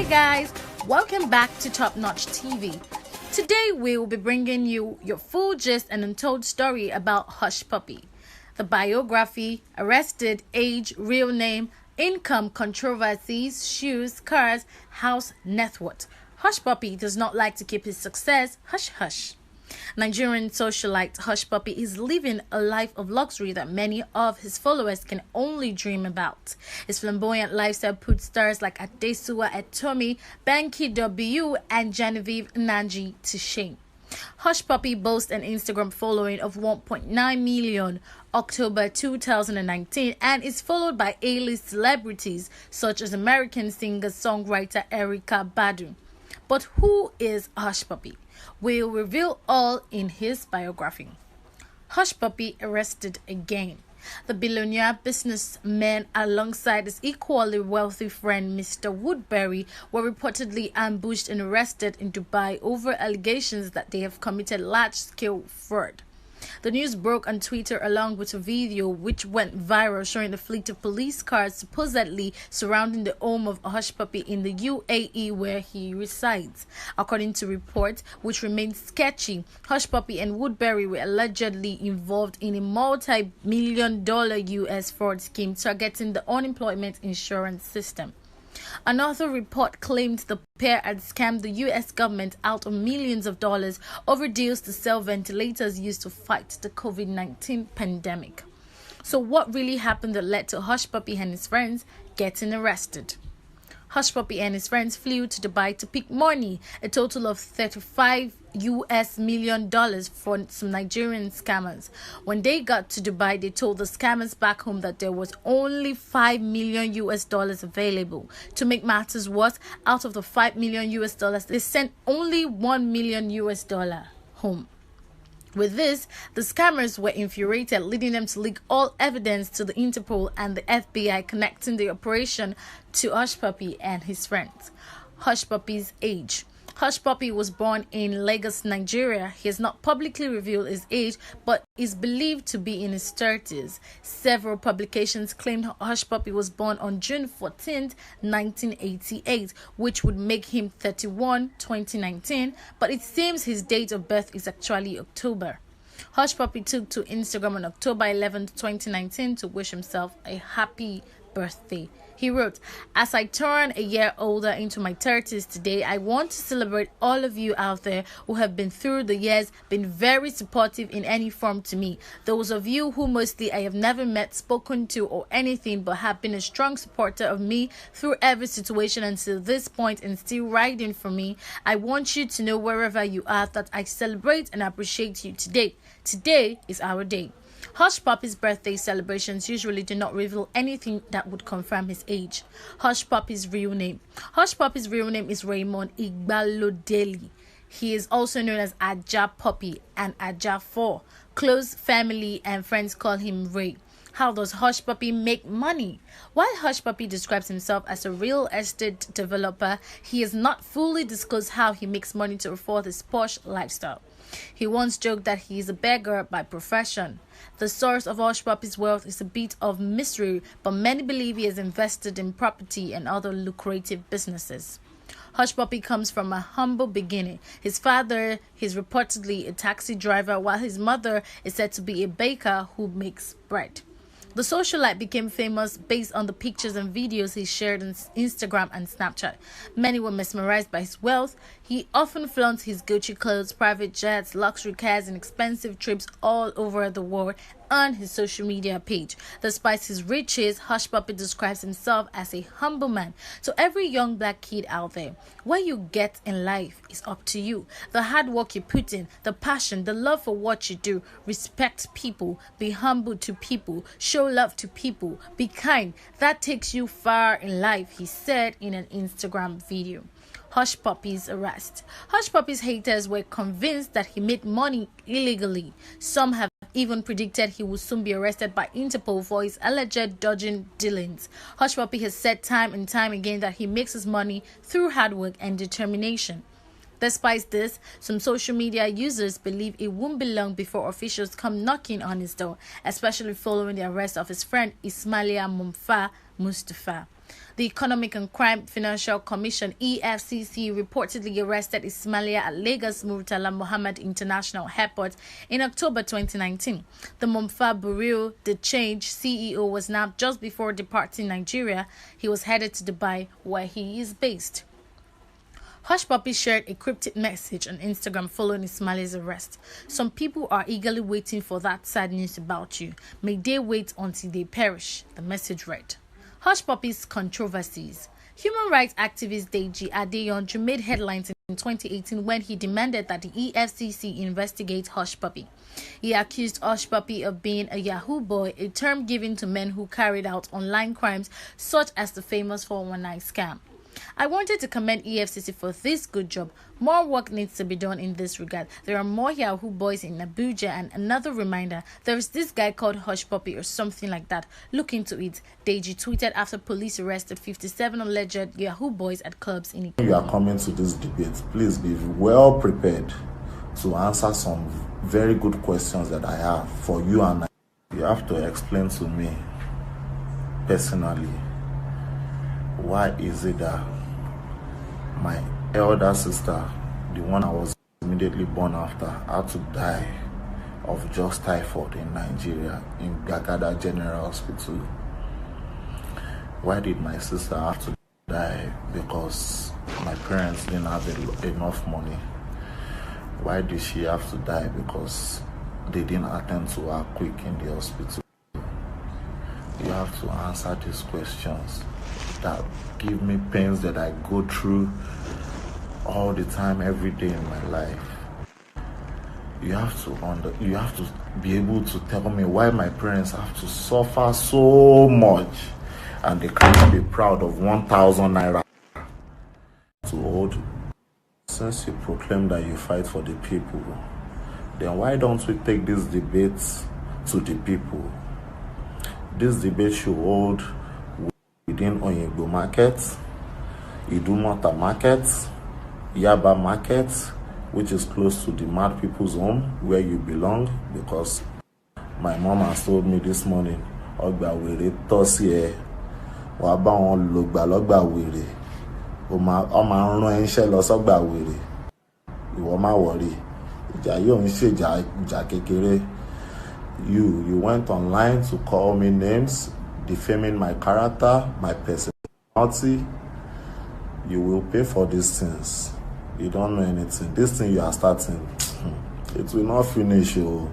guys, welcome back to Top Notch TV. Today we will be bringing you your full gist and untold story about Hushpuppi. The biography, arrested, age, real name, income, controversies, shoes, cars, house, net worth. Hushpuppi does not like to keep his success hush hush. Nigerian socialite Hushpuppi is living a life of luxury that many of his followers can only dream about. His flamboyant lifestyle puts stars like Adesua Etomi, Banky W, and Genevieve Nnaji to shame. Hushpuppi boasts an Instagram following of 1.9 million October 2019 and is followed by A-list celebrities such as American singer-songwriter Erykah Badu. But who is Hushpuppi? We'll reveal all in his biography. Hushpuppi arrested again. The billionaire businessman alongside his equally wealthy friend Mr. Woodbury were reportedly ambushed and arrested in Dubai over allegations that they have committed large-scale fraud. The news broke on Twitter along with a video which went viral showing a fleet of police cars supposedly surrounding the home of Hushpuppi in the UAE where he resides. According to reports, which remain sketchy, Hushpuppi and Woodbury were allegedly involved in a multi-million-dollar US fraud scheme targeting the unemployment insurance system. Another report claimed the pair had scammed the US government out of millions of dollars over deals to sell ventilators used to fight the COVID-19 pandemic. So what really happened that led to Hushpuppi and his friends getting arrested? Hushpuppi and his friends flew to Dubai to pick money, a total of $35 million from some Nigerian scammers. When they got to Dubai, they told the scammers back home that there was only $5 million available. To make matters worse, out of the $5 million, they sent only $1 million home. With this, the scammers were infuriated, leading them to leak all evidence to the Interpol and the FBI connecting the operation to Hushpuppi and his friends. Hushpuppi's age. Hushpuppi was born in Lagos, Nigeria. He has not publicly revealed his age, but is believed to be in his 30s. Several publications claimed Hushpuppi was born on June 14, 1988, which would make him 31, 2019, but it seems his date of birth is actually October. Hushpuppi took to Instagram on October 11, 2019 to wish himself a happy birthday. He wrote, "As I turn a year older into my 30s today, I want to celebrate all of you out there who have been through the years, been very supportive in any form to me. Those of you who mostly I have never met, spoken to or anything, but have been a strong supporter of me through every situation until this point and still riding for me. I want you to know wherever you are that I celebrate and appreciate you today. Today is our day." Hushpuppi's birthday celebrations usually do not reveal anything that would confirm his age. Hushpuppi's real name. Hushpuppi's real name is Raymond Igbalodeli. He is also known as Ajapuppi and Ajafo. Close family and friends call him Ray. How does Hushpuppi make money? While Hushpuppi describes himself as a real estate developer, he has not fully disclosed how he makes money to afford his posh lifestyle. He once joked that he is a beggar by profession. The source of Hushpuppi's wealth is a bit of mystery, but many believe he has invested in property and other lucrative businesses. Hushpuppi comes from a humble beginning. His father is reportedly a taxi driver, while his mother is said to be a baker who makes bread. The socialite became famous based on the pictures and videos he shared on Instagram and Snapchat. Many were mesmerized by his wealth. He often flaunts his Gucci clothes, private jets, luxury cars, and expensive trips all over the world on his social media page. Despite his riches, Hushpuppi describes himself as a humble man. So every young black kid out there, what you get in life is up to you. The hard work you put in, the passion, the love for what you do, respect people, be humble to people, show love to people, be kind. That takes you far in life, he said in an Instagram video. Hushpuppi's arrest. Hushpuppi's haters were convinced that he made money illegally. Some have even predicted he will soon be arrested by Interpol for his alleged dodging dealings. Hushpuppi has said time and time again that he makes his money through hard work and determination. Despite this, some social media users believe it won't be long before officials come knocking on his door, especially following the arrest of his friend Ismailia Mumfa Mustafa. The Economic and Crime Financial Commission (EFCC) reportedly arrested Ismailia at Lagos Murtala Mohammed International Airport in October 2019. The Mumfa Bureau de Change CEO was nabbed just before departing Nigeria. He was headed to Dubai, where he is based. Hushpuppi shared a cryptic message on Instagram following Ismailia's arrest. Some people are eagerly waiting for that sad news about you. May they wait until they perish, the message read. Hushpuppi's controversies. Human rights activist Deji Adeyonju made headlines in 2018 when he demanded that the EFCC investigate Hushpuppi. He accused Hushpuppi of being a Yahoo boy, a term given to men who carried out online crimes such as the famous 419 scam. I wanted to commend EFCC for this good job. More work needs to be done in this regard. There are more Yahoo boys in Abuja, and another reminder, there is this guy called Hushpuppi or something like that. Look into it. Deji tweeted after police arrested 57 alleged Yahoo boys at clubs in Ikoyi. You are coming to this debate. Please be well prepared to answer some very good questions that I have for you, and I. You have to explain to me personally, why is it that my elder sister, the one I was immediately born after, had to die of just typhoid in Nigeria, in Gagada General Hospital? Why did my sister have to die? Because my parents didn't have enough money. Why did she have to die? Because they didn't attend to her quick in the hospital. You have to answer these questions that give me pains that I go through all the time, every day in my life. You have to be able to tell me why my parents have to suffer so much and they can't be proud of 1,000 naira to hold. Since you proclaim that you fight for the people, then why don't we take this debate to the people? This debate should hold within Oyingbo Market, Idumota Market, Yaba Market, which is close to the mad people's home where you belong, because my mom has told me this morning, Ogba were tosie, wa ba won logba were, o ma ran ense lo sogba were, iwo ma worry, ija yo n se ija kekere. You went online to call me names, defaming my character, my personality. You will pay for these things. You don't know anything. This thing you are starting, it will not finish. You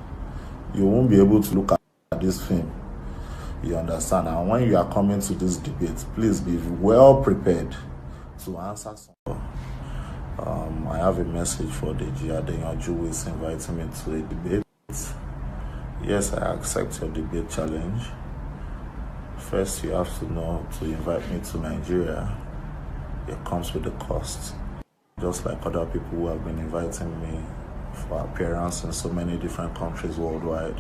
won't be able to look at this film. You understand? And when you are coming to this debate, please be well prepared to answer some. I have a message for the Adeyonju who is inviting me to a debate. Yes, I accept your debate challenge. First, you have to know, to invite me to Nigeria, it comes with a cost. Just like other people who have been inviting me for appearance in so many different countries worldwide,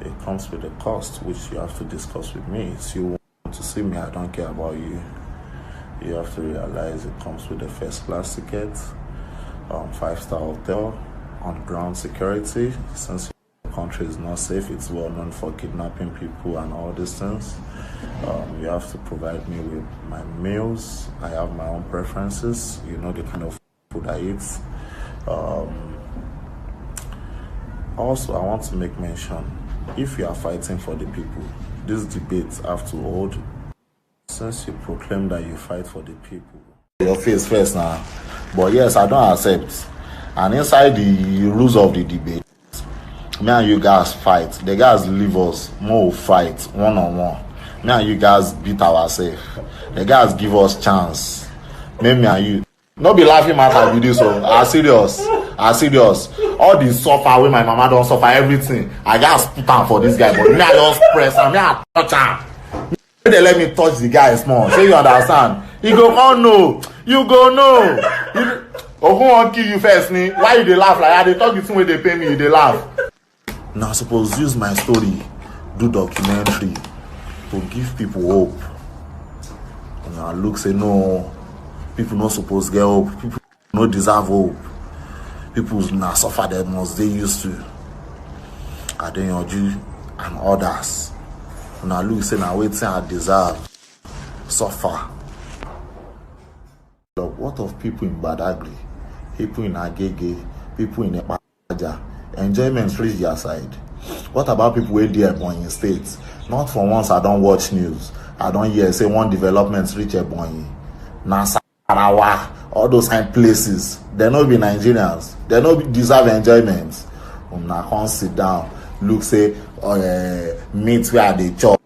it comes with a cost, which you have to discuss with me. If you want to see me, I don't care about you. You have to realize it comes with a first-class ticket, 5-star hotel, on-ground security, since country is not safe. It's well known for kidnapping people and all these things. You have to provide me with my meals. I have my own preferences. You know the kind of food I eat. Also, I want to make mention, if you are fighting for the people, these debates have to hold. Since you proclaim that you fight for the people, your face first now. But yes, I don't accept. And inside the rules of the debate, me and you guys fight. The guys leave us, more fight one-on-one. Me and you guys beat ourselves. The guys give us chance. Me and you. No be laughing matter with this, so I serious. All the suffer when my mama don't suffer, everything. I just put on for this guy, but me I just press and me I touch him. They let me touch the guy small. So you understand? He go, oh no, you go no. Who won't kill you first, me? Why you they laugh like that? They talk the thing when they pay me, they laugh. Now suppose use my story, do documentary to give people hope. And now look say no, people not supposed to get hope, people not deserve hope. People now suffer the most they used to. Adeyonju and others. Now look say now waiting I deserve. suffer. What of people in Badagry, people in Agege, people in Epaja? Enjoyment reach their side. What about people where they are in states? Not for once I don't watch news. I don't hear say one development reach Ebonyi, Nasarawa, all those kind of places. They no be Nigerians. They no deserve enjoyment. Una can't sit down, look say meat where they chop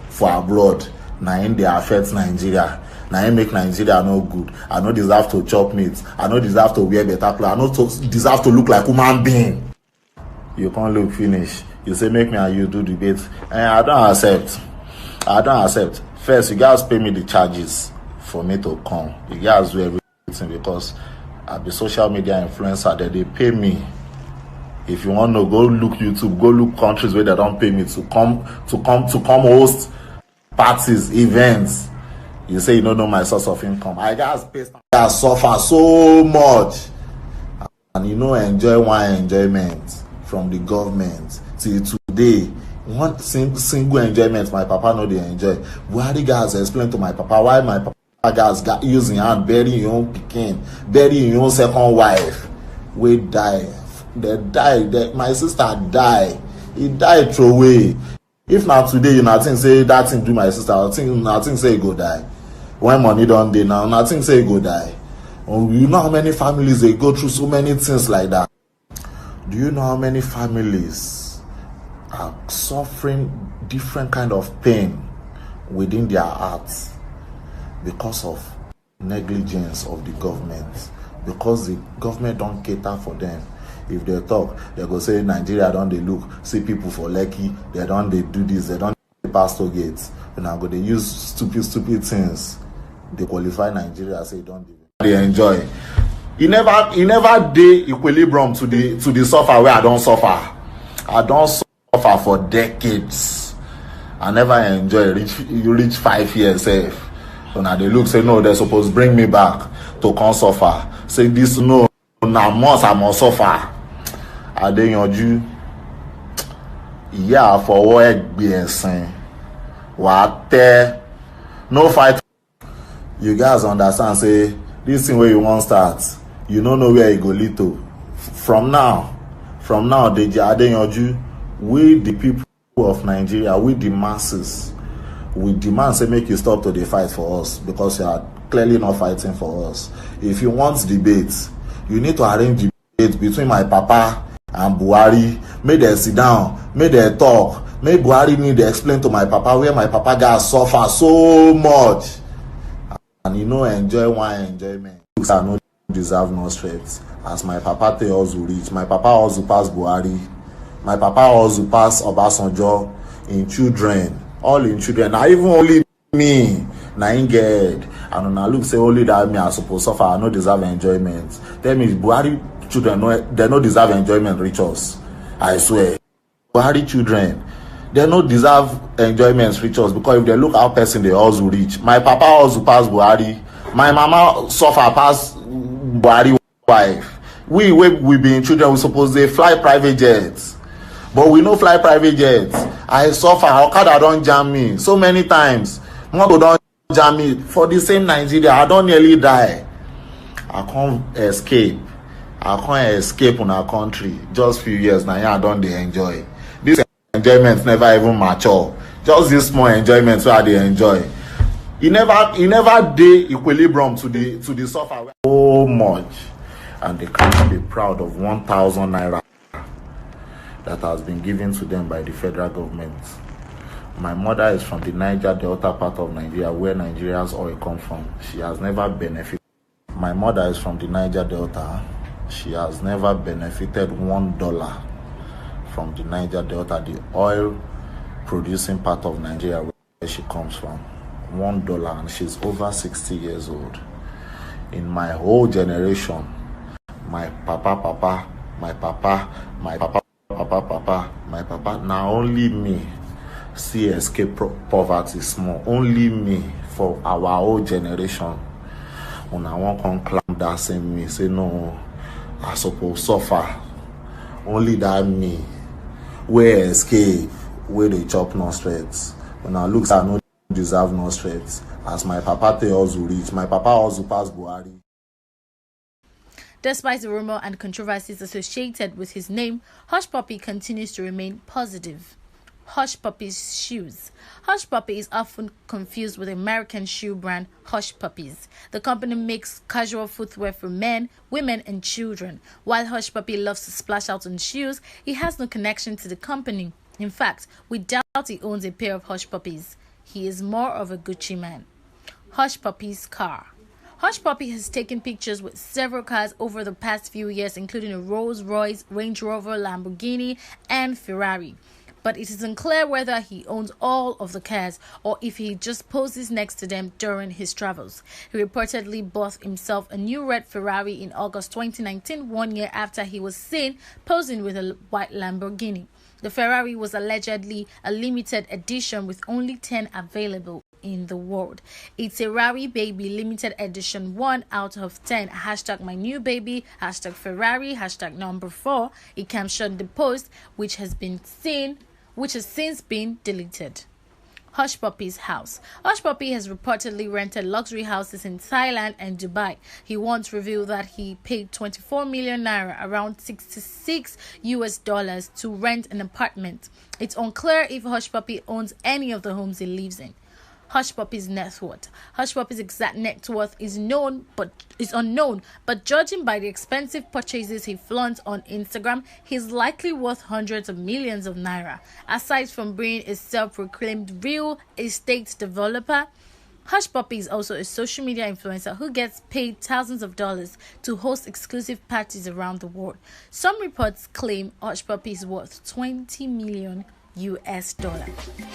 for abroad. Now in they affect Nigeria. Now I make Nigeria no good. I no deserve to chop meat. I no deserve to wear better clothes. I no deserve to look like human being. You can't look finish. You say make me and you do debate. And I don't accept. I don't accept. First, you guys pay me the charges for me to come. You guys do everything because I be social media influencer that they pay me. If you want to go look YouTube, go look countries where they don't pay me to come host parties, events. You say you don't know my source of income. I guys pay. I suffer so much, and you know enjoy one enjoyment from the government till today. One single enjoyment my papa no dey enjoy. Buhari guys explain to my papa why my papa guys got using hand bury your own pikin, bury your own second wife. We die. They died. My sister died. He died throw away. If not today, you nothing say that thing do my sister. Nothing say he go die. When money don't dey now, nothing say he go die. You know how many families they go through so many things like that. Do you know how many families are suffering different kind of pain within their hearts because of negligence of the government? Because the government don't cater for them. If they talk, they go say Nigeria don't they look, see people for Lekki, they don't they do this, they don't they pass to gates. And now go they use stupid things. They qualify Nigeria, say don't they enjoy. He never dey equilibrium to the suffer where I don't suffer. I don't suffer for decades. I never enjoy reach 5 years safe. So now they look say no, they're supposed to bring me back to come suffer. Say this no, now I must suffer. I dey yanju. Yeah, for what be ẹ̀sìn. Wà tẹ́. No fight. You guys understand say this thing where you want start, you don't know where it go lead to. From now, the Adeyanju, we the people of Nigeria, we the masses, we demand say make you stop to the fight for us because you are clearly not fighting for us. If you want debate, you need to arrange debate between my papa and Buhari. Make them sit down, make them talk. Make Buhari need to explain to my papa where my papa guys suffer so much. And you know enjoy one enjoyment. I no deserve no strength. As my papa tell also reach. My papa also pass Buhari. My papa also pass Obasanjo in children. All in children. Now even only me. Now in get. And when I look say only that me I suppose suffer. I no deserve enjoyment. Tell me Buhari children they no deserve enjoyment reach us. I swear. Buhari children. They no deserve enjoyments reach us because if they look how person they also reach. My papa also pass Buhari. My mama suffer pass Buhari wife. We being children, we suppose they fly private jets. But we no fly private jets. I suffer. Okada don't jam me so many times. Moto don't jam me for the same Nigeria. I don't nearly die. I can't escape. I can't escape on our country. Just few years now, I don't they enjoy. This enjoyment never even mature. Just this small enjoyment where they enjoy. He never dey equilibrium to the suffer so much. And they can't be proud of 1,000 naira that has been given to them by the federal government. My mother is from the Niger Delta part of Nigeria where Nigeria's oil come from. She has never benefited. My mother is from the Niger Delta. She has never benefited $1 from the Niger Delta, the oil producing part of Nigeria where she comes from. $1, and she's over 60 years old. In my whole generation, my papa, now only me see escape poverty small. Only me for our whole generation. When I want to climb that same me, say no, I suppose suffer. Only that me, where escape, where they chop no straight. When I look, I know deserve no strength. As my papa tell us reach, my papa also pass Buhari. Despite the rumor and controversies associated with his name, Hushpuppi continues to remain positive. Hushpuppi's shoes. Hushpuppi is often confused with the American shoe brand Hush Puppies. The company makes casual footwear for men, women, and children. While Hushpuppi loves to splash out on shoes, he has no connection to the company. In fact, we doubt he owns a pair of Hushpuppis. He is more of a Gucci man. Puppies Car. Hushpuppi has taken pictures with several cars over the past few years, including a Rolls-Royce, Range Rover, Lamborghini, and Ferrari. But it is unclear whether he owns all of the cars or if he just poses next to them during his travels. He reportedly bought himself a new red Ferrari in August 2019, 1 year after he was seen posing with a white Lamborghini. The Ferrari was allegedly a limited edition with only 10 available in the world. It's a Rari Baby limited edition 1 out of 10. Hashtag my new baby. Hashtag Ferrari. Hashtag number 4. It captioned the post, which has since been deleted. Hushpuppi's house. Hushpuppi has reportedly rented luxury houses in Thailand and Dubai. He once revealed that he paid 24 million naira, around $66 to rent an apartment. It's unclear if Hushpuppi owns any of the homes he lives in. Hushpuppi's net worth. Hushpuppi's exact net worth is unknown, but judging by the expensive purchases he flaunts on Instagram, he's likely worth hundreds of millions of naira. Aside from being a self-proclaimed real estate developer, Hushpuppi is also a social media influencer who gets paid thousands of dollars to host exclusive parties around the world. Some reports claim Hushpuppi is worth $20 million.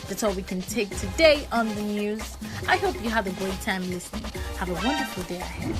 That's all we can take today on the news. I hope you had a great time listening. Have a wonderful day ahead.